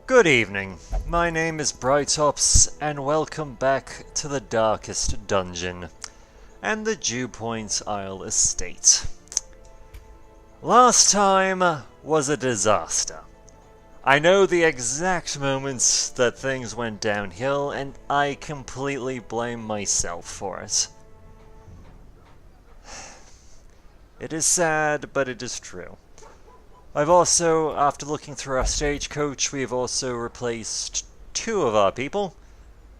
Good evening, my name is Brightops, and welcome back to the darkest dungeon, and the Dewpoint Isle Estate. Last time was a disaster. I know the exact moments that things went downhill, and I completely blame myself for it. It is sad, but it is true. I've also, after looking through our stagecoach, we've also replaced two of our people.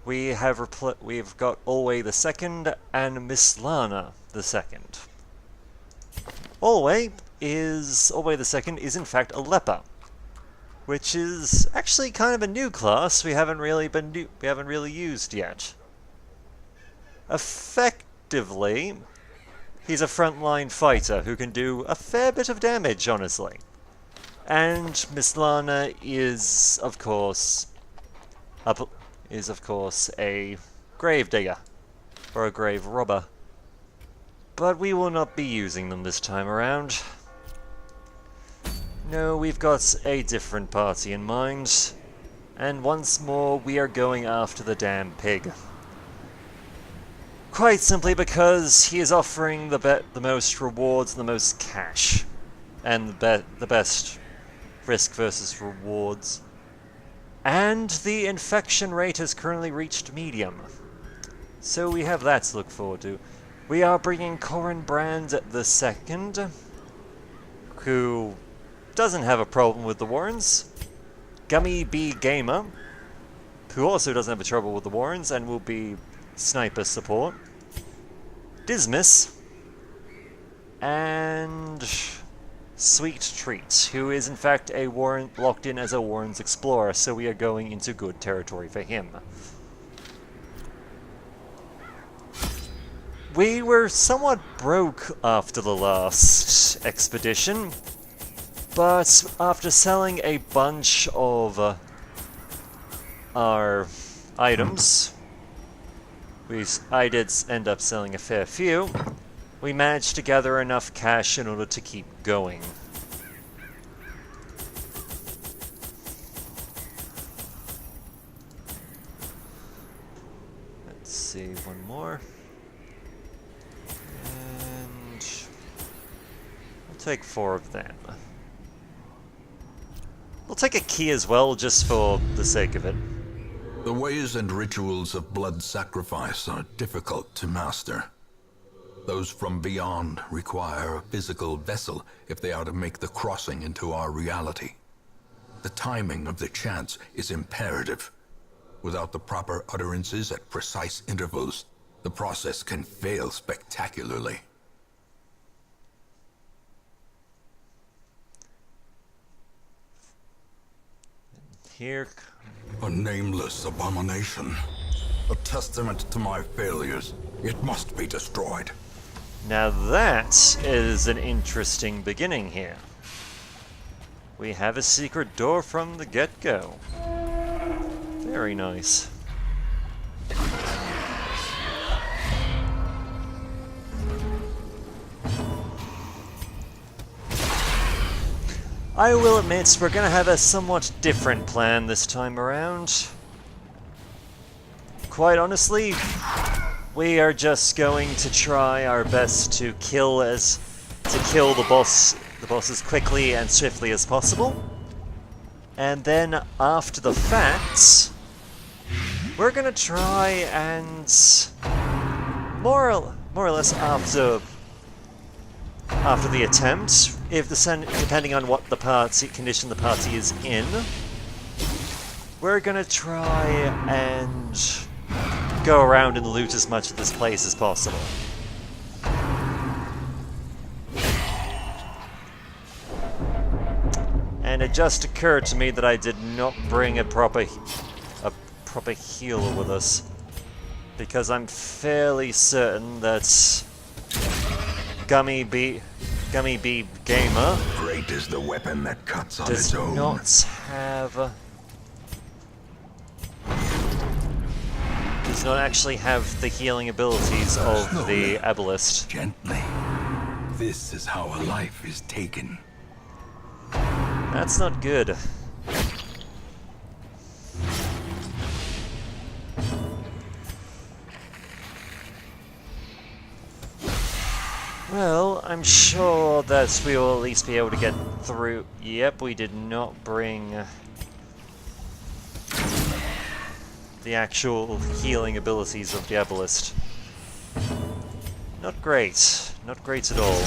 We've got Alway the Second and Miss Lana the Second. Alway the Second is in fact a leper, which is actually kind of a new class we haven't really used yet. Effectively, he's a frontline fighter who can do a fair bit of damage, honestly. And Miss Lana is, of course, a grave digger, or a grave robber. But we will not be using them this time around. No, we've got a different party in mind, and once more we are going after the damn pig. Quite simply because he is offering the most rewards and the most cash, and the best risk versus rewards. And the infection rate has currently reached medium, so we have that to look forward to. We are bringing Corin Brand the Second, who doesn't have a problem with the Warrens. Gummy Bee Gamer, who also doesn't have a trouble with the Warrens and will be sniper support. Dismiss, and Sweet Treat, who is in fact a Warren locked in as a Warren's Explorer, so we are going into good territory for him. We were somewhat broke after the last expedition, but after selling a bunch of our items, I did end up selling a fair few. We managed to gather enough cash in order to keep going. Let's see, one more. And we'll take 4 of them. We'll take a key as well, just for the sake of it. The ways and rituals of blood sacrifice are difficult to master. Those from beyond require a physical vessel if they are to make the crossing into our reality. The timing of the chants is imperative. Without the proper utterances at precise intervals, the process can fail spectacularly. Here. A nameless abomination. A testament to my failures. It must be destroyed. Now that is an interesting beginning here. We have a secret door from the get-go. Very nice. I will admit, we're going to have a somewhat different plan this time around. Quite honestly, we are just going to try our best to kill the boss as quickly and swiftly as possible. And then after the fact, we're going to try and more or less after the attempt, depending on what condition the party is in, we're gonna try and go around and loot as much of this place as possible. And it just occurred to me that I did not bring a proper healer with us, because I'm fairly certain that Gummy Bee Gamer Great is the weapon that cuts on its own. does not actually have the healing abilities of the Abolist. Gently. This is how a life is taken. That's not good. Well, I'm sure that we will at least be able to get through. Yep, we did not bring the actual healing abilities of the Abolist. Not great. Not great at all.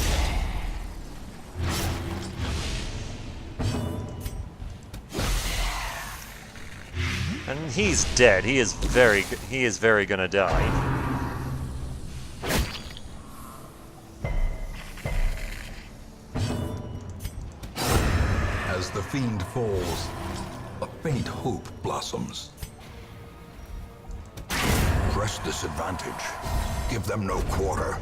And he's dead. He is very gonna die. As the fiend falls, a faint hope blossoms. Press this advantage. Give them no quarter.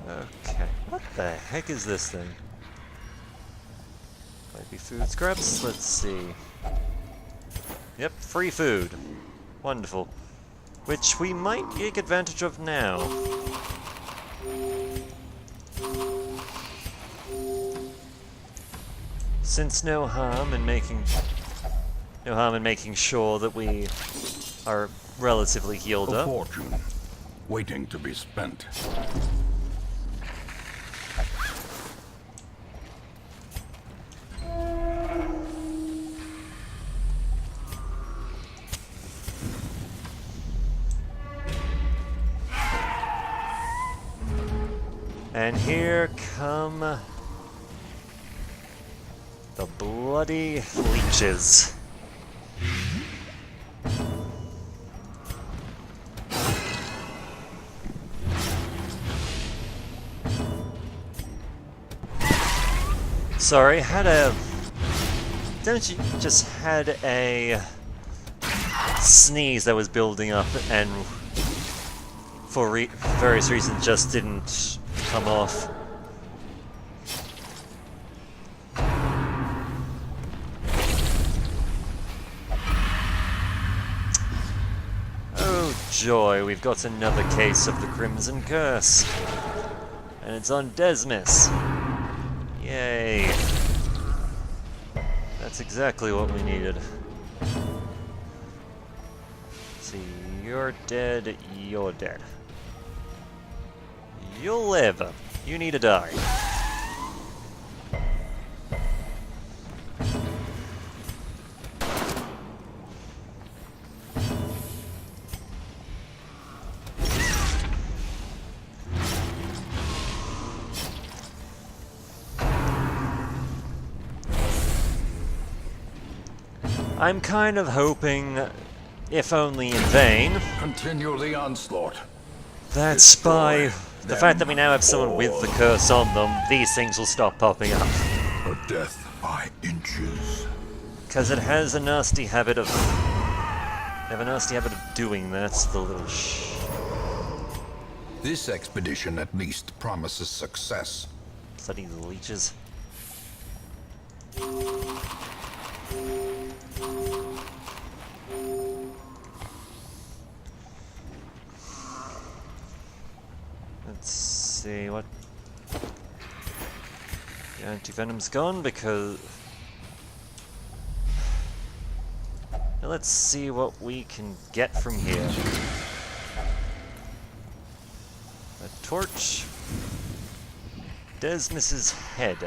Okay, what the heck is this thing? Might be food scraps? Let's see. Yep, free food. Wonderful. Which we might take advantage of now. Since no harm in making sure that we are relatively healed A up. fortune, waiting to be spent. And here come the bloody leeches. Sorry, don't you just had a sneeze that was building up and for various reasons just didn't come off. Oh joy, we've got another case of the Crimson Curse. And it's on Desmus. Yay. That's exactly what we needed. See, you're dead, you're dead. You'll live. You need to die. I'm kind of hoping, if only in vain, Continue the onslaught. that's by the fact that we now have someone with the curse on them, these things will stop popping up. A death by inches. Because it has a nasty habit of... doing that, the little This expedition at least promises success. bloody leeches. Let's see what... The anti-venom's gone because... Now let's see what we can get from here. A torch. Desmus's head.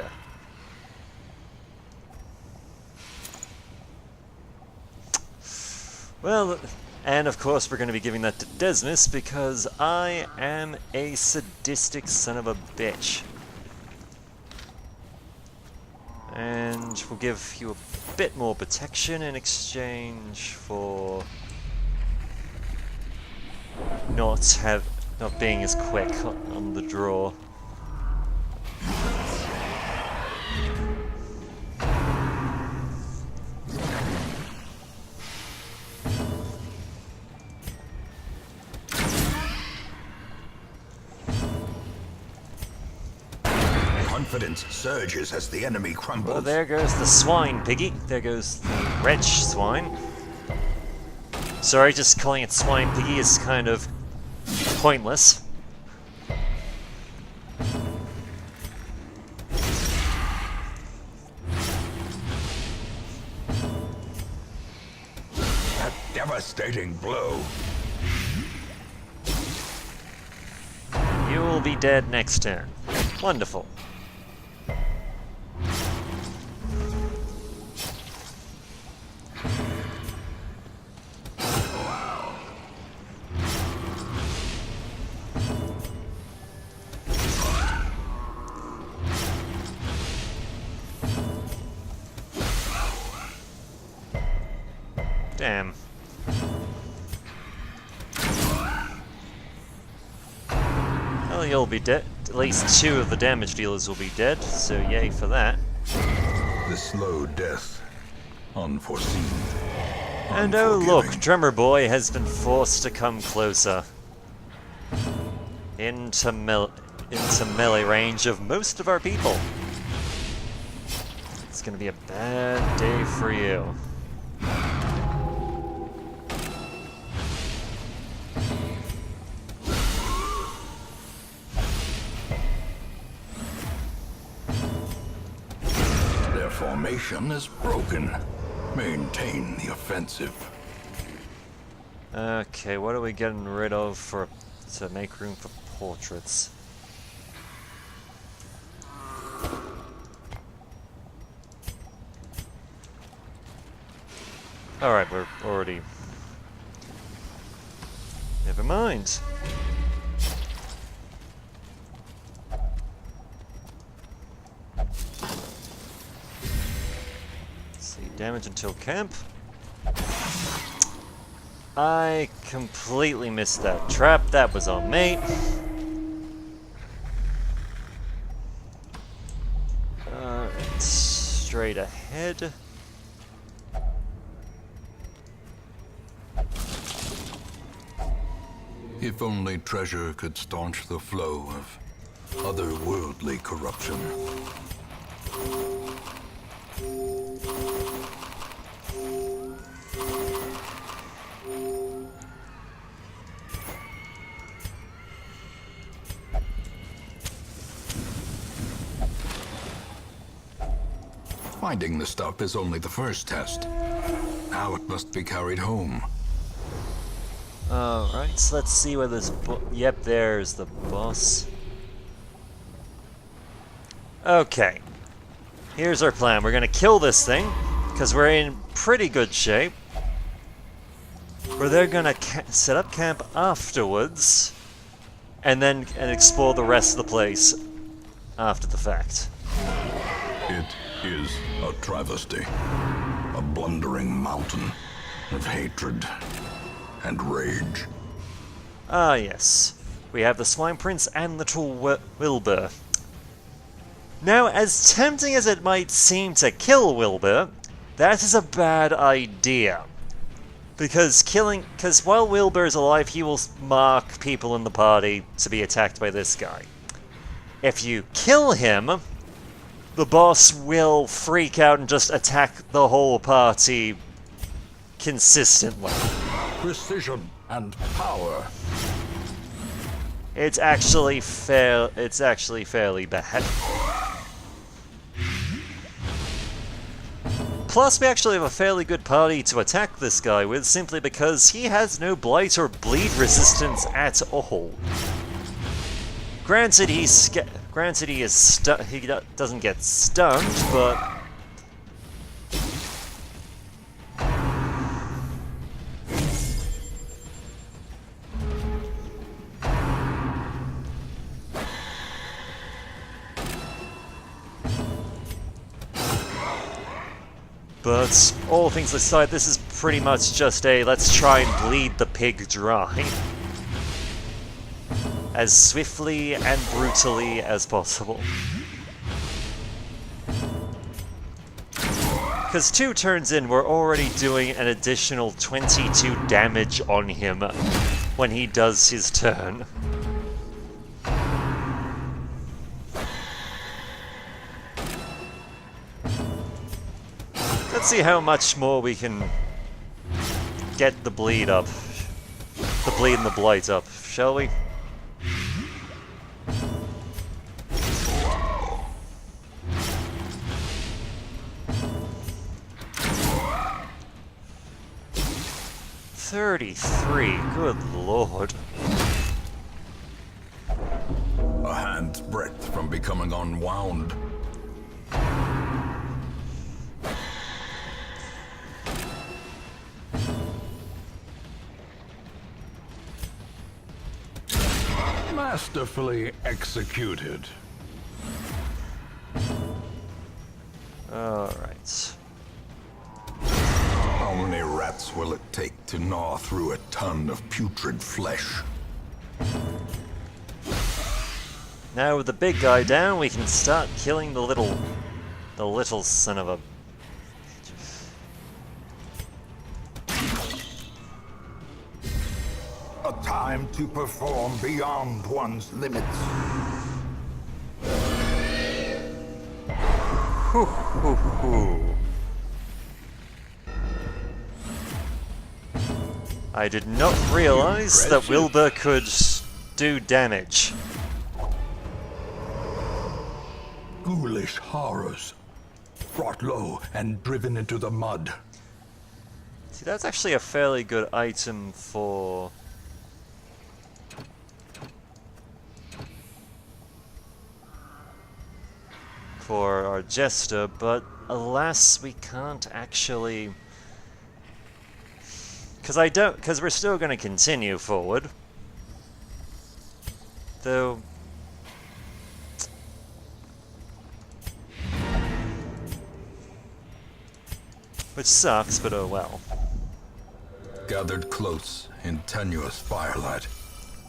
Well, and of course we're going to be giving that to Desmus because I am a sadistic son of a bitch. And we'll give you a bit more protection in exchange for not being as quick on the draw. Confidence surges as the enemy crumbles. Well, there goes the swine, Piggy. There goes the wretch swine. Sorry, just calling it Swine Piggy is kind of pointless. A devastating blow. will be dead next turn. Wonderful. Damn. Well, you'll be dead. At least 2 of the damage dealers will be dead, so yay for that. The slow death. Unforeseen. And oh look, Drummer Boy has been forced to come closer. Into melee range of most of our people. It's gonna be a bad day for you. Their formation is broken. Maintain the offensive. Okay, what are we getting rid of to make room for portraits? Alright, we're already... Never mind. Let's see, damage until camp. I completely missed that trap. That was on me. Straight ahead. If only treasure could staunch the flow of otherworldly corruption. Finding the stuff is only the first test. Now it must be carried home. Alright, so let's see where this yep, there's the boss. Okay. Here's our plan. We're gonna kill this thing, because we're in pretty good shape. We're then gonna set up camp afterwards, and then explore the rest of the place after the fact. It is a travesty. A blundering mountain of hatred and rage. Ah, yes. We have the Swine Prince and little Wilbur. Now, as tempting as it might seem to kill Wilbur, that is a bad idea. Because while Wilbur is alive, he will mark people in the party to be attacked by this guy. If you kill him, the boss will freak out and just attack the whole party consistently. Precision and power. It's actually fairly bad. Plus, we actually have a fairly good party to attack this guy with, simply because he has no blight or bleed resistance at all. Granted, he doesn't get stunned, but all things aside, this is pretty much just a let's try and bleed the pig dry as swiftly and brutally as possible. Because 2 turns in, we're already doing an additional 22 damage on him when he does his turn. Let's see how much more we can get the bleed up. The bleed and the blight up, shall we? $33, good lord. becoming unwound. Masterfully executed. Alright. How many rats will it take to gnaw through a ton of putrid flesh? Now with the big guy down, we can start killing the little son of a... A time to perform beyond one's limits. Hoo hoo hoo. I did not realize that Wilbur could do damage. Ghoulish horrors. Brought low and driven into the mud. See, that's actually a fairly good item for... our jester, but alas, we can't actually... Because we're still going to continue forward. Though... which sucks, but oh well. Gathered close in tenuous firelight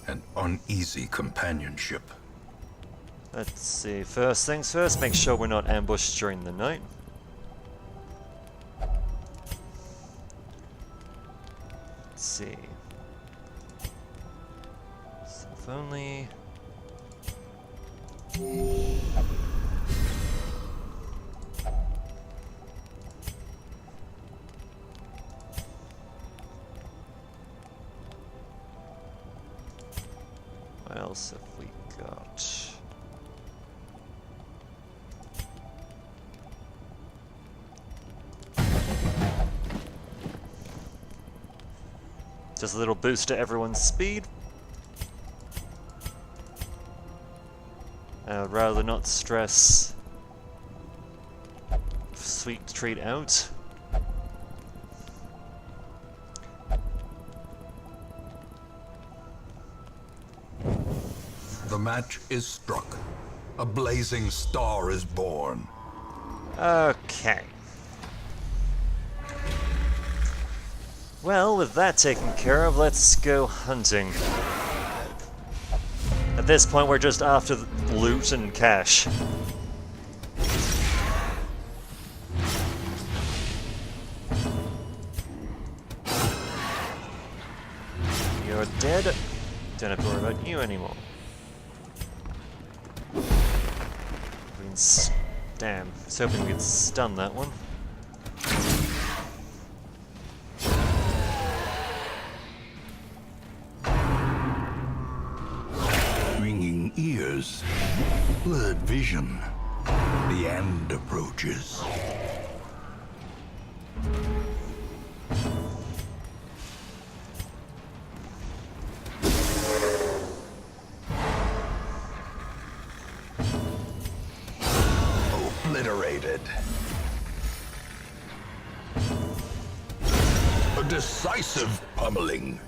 and uneasy companionship. Let's see, first things first, make sure we're not ambushed during the night. Let's see. So if only... What else have we got? Just a little boost to everyone's speed. I'd rather not stress Sweet Treat out. The match is struck. A blazing star is born. Okay. Well, with that taken care of, let's go hunting. At this point, we're just after loot and cash. You're dead. Don't have to worry about you anymore. Damn, I was hoping we could stun that one. Ringing ears. Blurred vision. The end approaches. Obliterated. A decisive pummeling.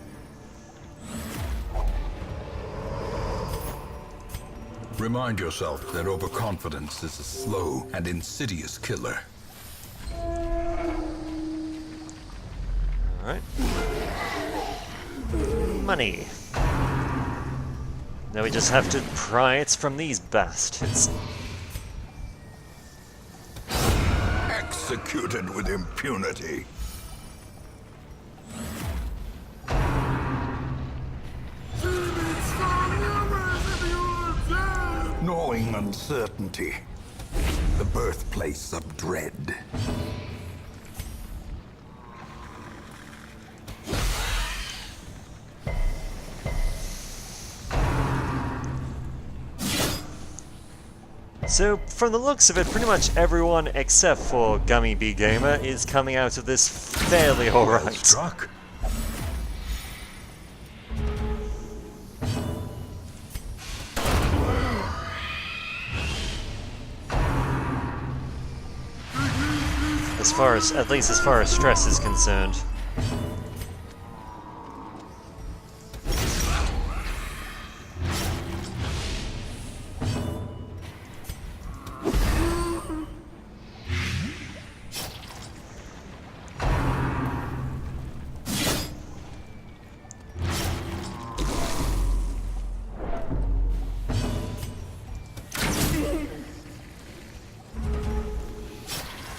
Remind yourself that overconfidence is a slow and insidious killer. Alright. Money. Now we just have to pry it from these bastards. Executed with impunity. Gnawing uncertainty. The birthplace of dread. So, from the looks of it, pretty much everyone except for Gummy Bee Gamer is coming out of this fairly alright. Struck. at least as far as stress is concerned.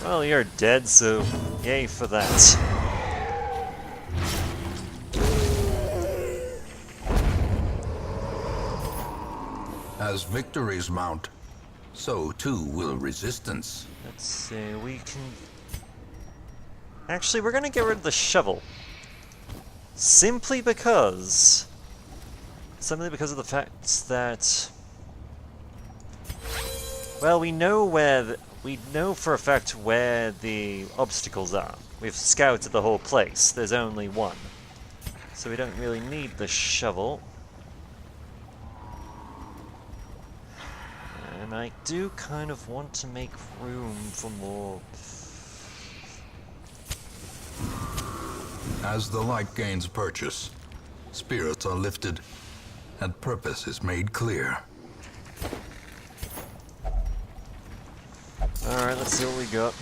Well, you're dead, so yay for that. As victories mount, so too will resistance. Let's see, we can... Actually, we're gonna get rid of the shovel. Simply because of the fact that... Well, we know for a fact where the obstacles are. We've scouted the whole place. There's only one. So we don't really need the shovel. And I do kind of want to make room for more... As the light gains purchase, spirits are lifted, and purpose is made clear. Alright, let's see what we got.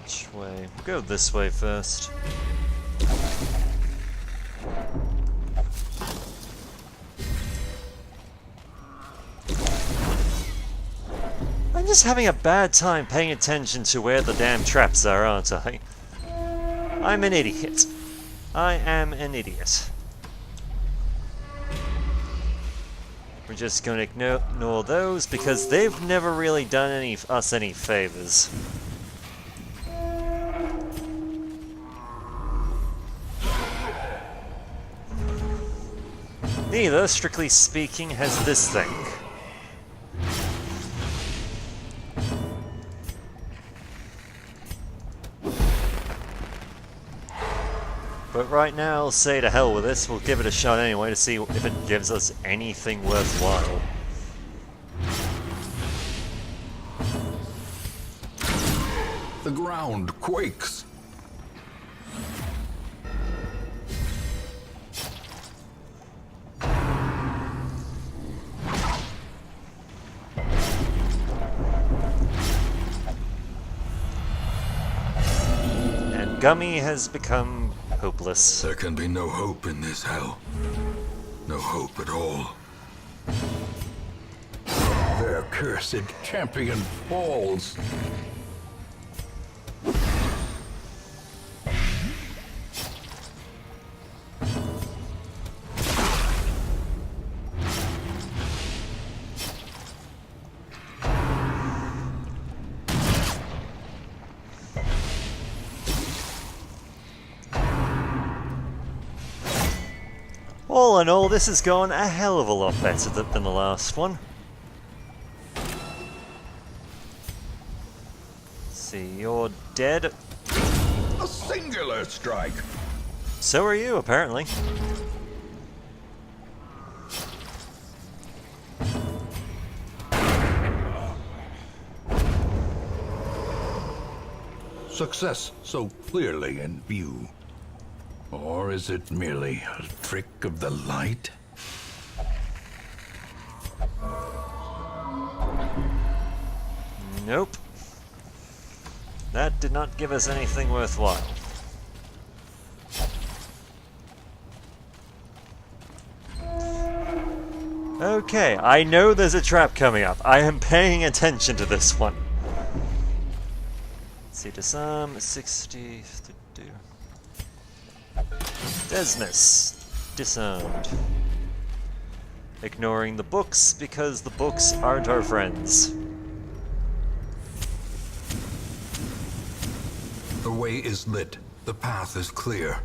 Which way? We'll go this way first. I'm just having a bad time paying attention to where the damn traps are, aren't I? I'm an idiot. I am an idiot. We're just going to ignore those because they've never really done us any favors. Neither, strictly speaking, has this thing. But right now, I'll say to hell with this. We'll give it a shot anyway to see if it gives us anything worthwhile. The ground quakes. And Gummy has become hopeless. There can be no hope in this hell. No hope at all. Their cursed champion falls. All in all, this has gone a hell of a lot better than the last one. Let's see, you're dead. A singular strike. So are you, apparently. Success so clearly in view. Or is it merely a trick of the light? Nope. That did not give us anything worthwhile. Okay, I know there's a trap coming up. I am paying attention to this one. Let's see, disarm, 60... Desness. Disarmed. Ignoring the books, because the books aren't our friends. The way is lit. The path is clear.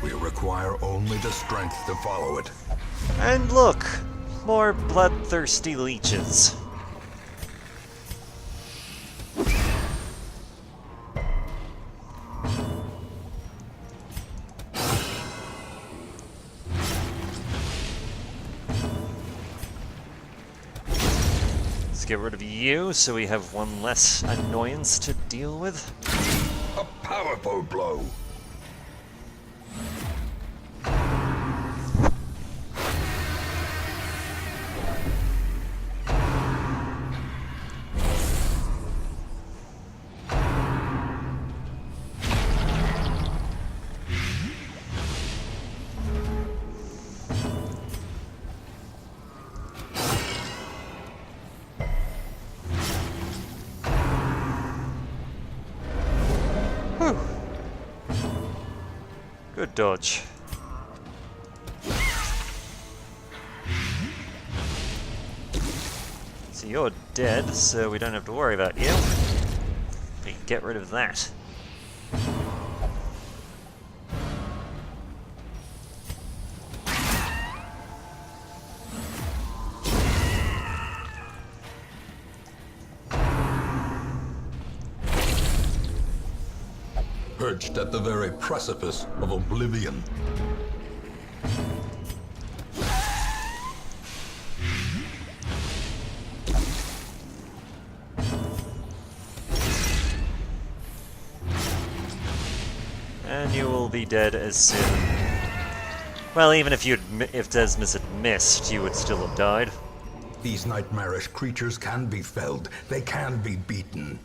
We require only the strength to follow it. And look! More bloodthirsty leeches. Let's get rid of you so we have one less annoyance to deal with. A powerful blow. Good dodge. So you're dead, so we don't have to worry about you. We can get rid of that. Perched at the very precipice of oblivion. And you will be dead as soon. Well, even if Desmus had missed, you would still have died. These nightmarish creatures can be felled. They can be beaten.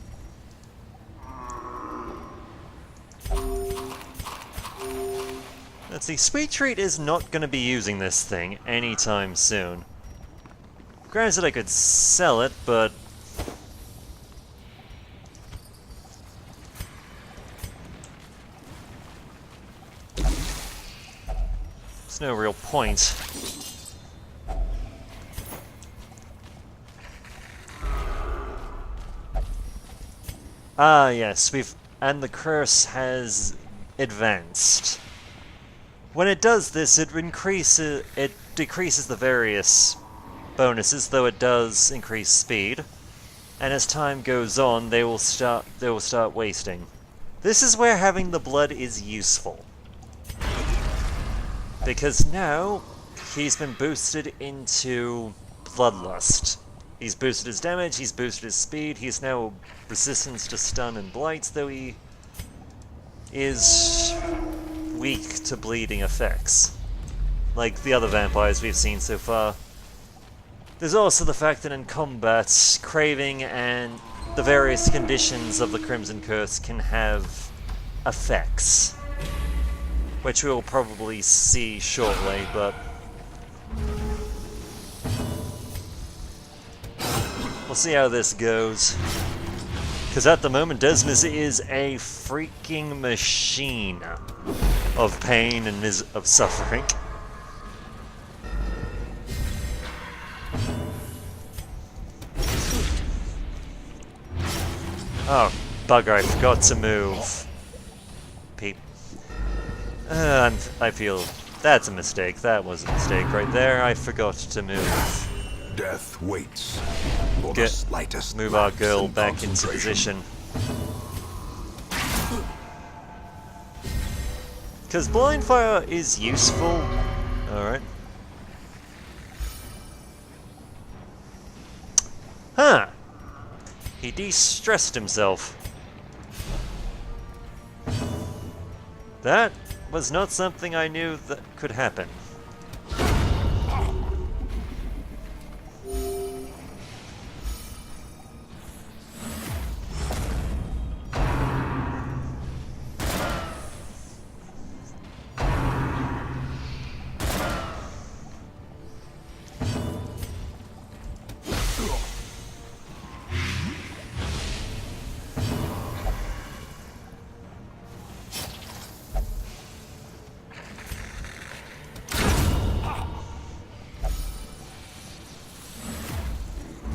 Let's see, Sweet Treat is not going to be using this thing anytime soon. Granted, I could sell it, but... there's no real point. Ah, yes, and the curse has advanced. When it does this, it decreases the various bonuses, though it does increase speed. And as time goes on, they will start wasting. This is where having the blood is useful. Because now he's been boosted into Bloodlust. He's boosted his damage, he's boosted his speed, he's now resistance to stun and blights, though he is weak to bleeding effects, like the other vampires we've seen so far. There's also the fact that in combat, Craving and the various conditions of the Crimson Curse can have effects, which we'll probably see shortly, but we'll see how this goes. Because at the moment, Desmus is a freaking machine of pain and of suffering. Oh, bugger, I forgot to move. I feel that's a mistake. That was a mistake right there. I forgot to move. Death waits for the slightest Move our lapse girl in back into concentration. position. Because blind fire is useful. Alright. Huh. He de-stressed himself. That was not something I knew that could happen.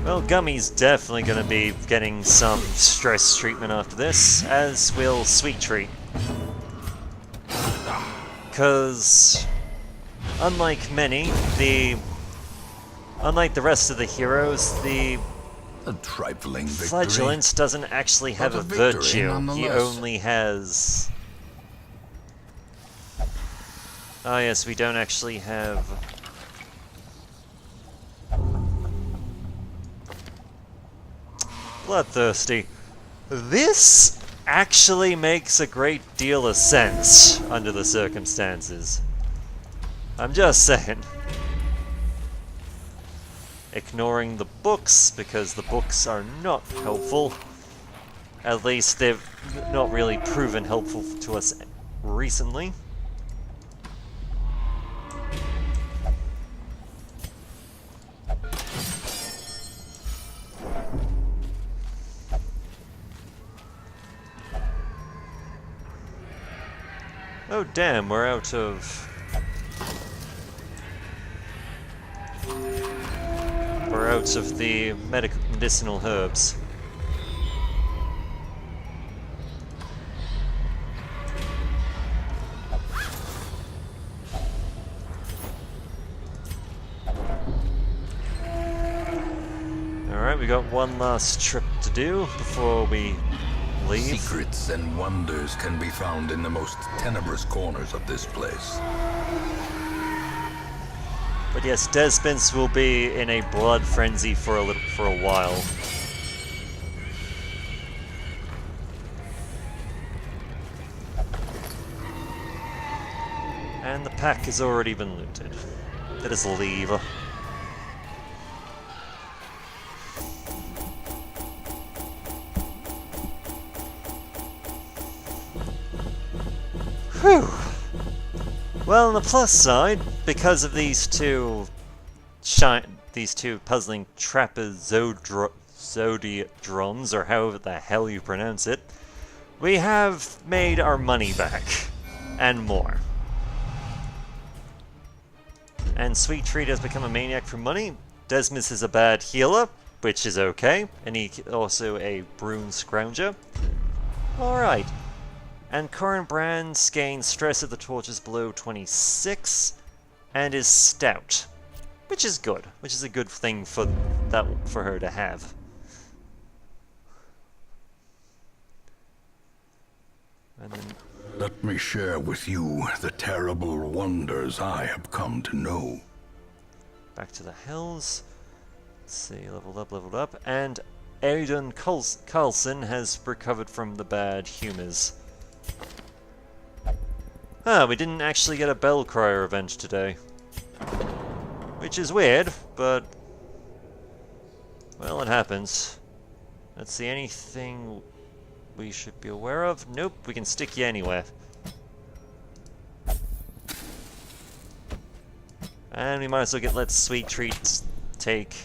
Well, Gummy's definitely going to be getting some stress treatment after this, as will Sweet Treat. Because, unlike the rest of the heroes, the A trifling victory. Flagellant doesn't actually have But a a victory virtue. He nonetheless. only has... Ah yes, we don't actually have... Bloodthirsty. This actually makes a great deal of sense under the circumstances. I'm just saying. Ignoring the books, because the books are not helpful. At least they've not really proven helpful to us recently. Oh damn, we're out of... We're out of the medicinal herbs. Alright, we got one last trip to do before we leave. Secrets and wonders can be found in the most tenebrous corners of this place. But yes, Despense will be in a blood frenzy for a while. And the pack has already been looted. Let us leave. Whew. Well, on the plus side, because of these two puzzling trapezoidrons, or however the hell you pronounce it, we have made our money back, and more. And Sweet Treat has become a maniac for money. Desmus is a bad healer, which is okay, and he also a Brune Scrounger. Alright. And Current Brands gains stress at the torches below 26, and is stout, which is good, which is a good thing for her to have. And then Let me share with you the terrible wonders I have come to know. back to the hills. Let's see, leveled up, and Aiden Carlson has recovered from the bad humors. Ah, we didn't actually get a Bell Crier event today. Which is weird, but... well, it happens. Let's see, anything we should be aware of? Nope, we can stick you anywhere. And we might as well let Sweet Treats take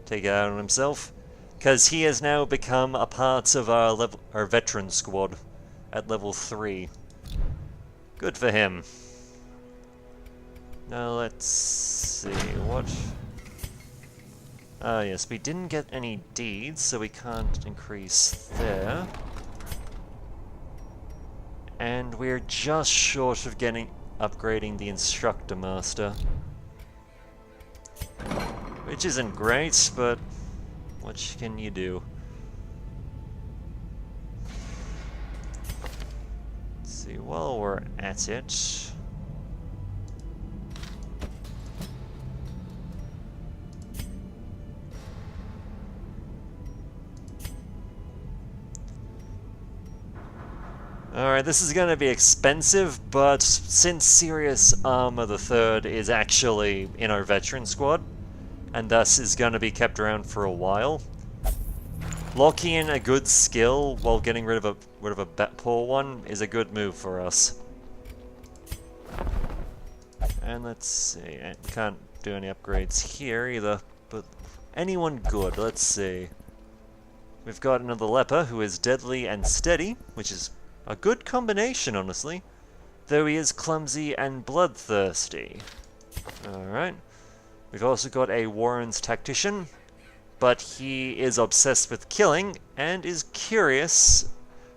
it out on himself. Because he has now become a part of our veteran squad at level 3. Good for him. Now let's see, what... ah yes, we didn't get any deeds, so we can't increase there. And we're just short of upgrading the Instructor Master. Which isn't great, but what can you do? Let's see, while we're at it... Alright, this is going to be expensive, but since Serious Armor III is actually in our veteran squad, and thus is going to be kept around for a while, locking in a good skill while getting rid of a poor one is a good move for us. And let's see, we can't do any upgrades here either, but anyone good, let's see. We've got another Leper who is deadly and steady, which is a good combination, honestly. Though he is clumsy and bloodthirsty. Alright. We've also got a Warren's Tactician, but he is obsessed with killing and is curious,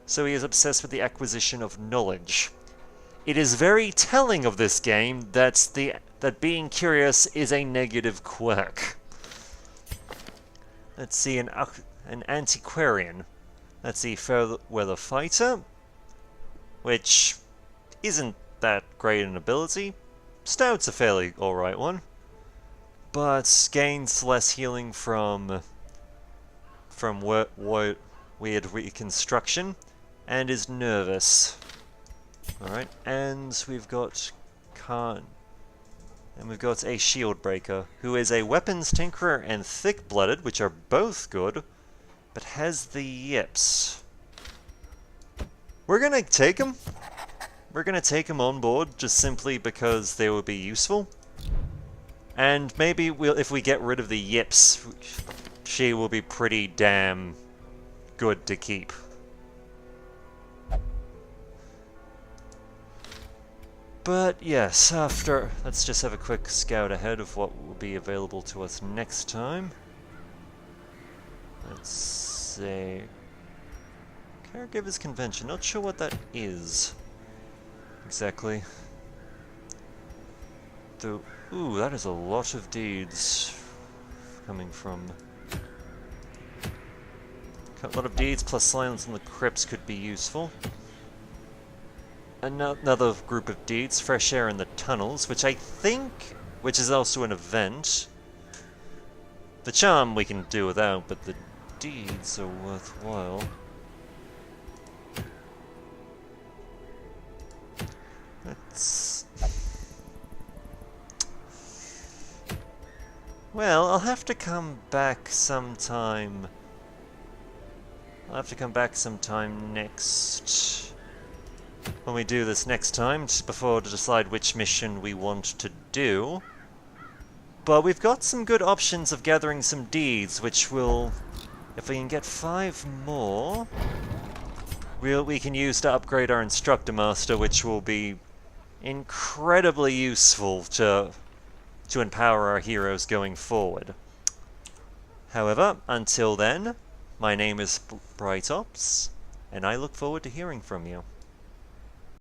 so he is obsessed with the acquisition of knowledge. It is very telling of this game that being curious is a negative quirk. Let's see, an Antiquarian. Let's see, Fairweather Fighter, which isn't that great an ability. Stout's a fairly alright one, but gains less healing from from weird reconstruction and is nervous. Alright, and we've got Khan. And we've got a shield breaker, who is a weapons tinkerer and thick-blooded, which are both good, but has the yips. We're gonna take him. We're gonna take him on board, just simply because they will be useful. And maybe if we get rid of the yips, she will be pretty damn good to keep. But yes, let's just have a quick scout ahead of what will be available to us next time. Let's say Caregivers Convention, not sure what that is exactly. Though, ooh, that is a lot of deeds coming from. A lot of deeds plus silence on the crypts could be useful. Another group of deeds, fresh air in the tunnels, which is also an event. The charm we can do without, but the deeds are worthwhile. Well, I'll have to come back sometime. I'll have to come back sometime next. When we do this next time, just before to decide which mission we want to do. But we've got some good options of gathering some deeds, which will, if we can get 5 more, we can use to upgrade our Instructor Master, which will be incredibly useful to empower our heroes going forward. However, until then, my name is Bright Ops, and I look forward to hearing from you.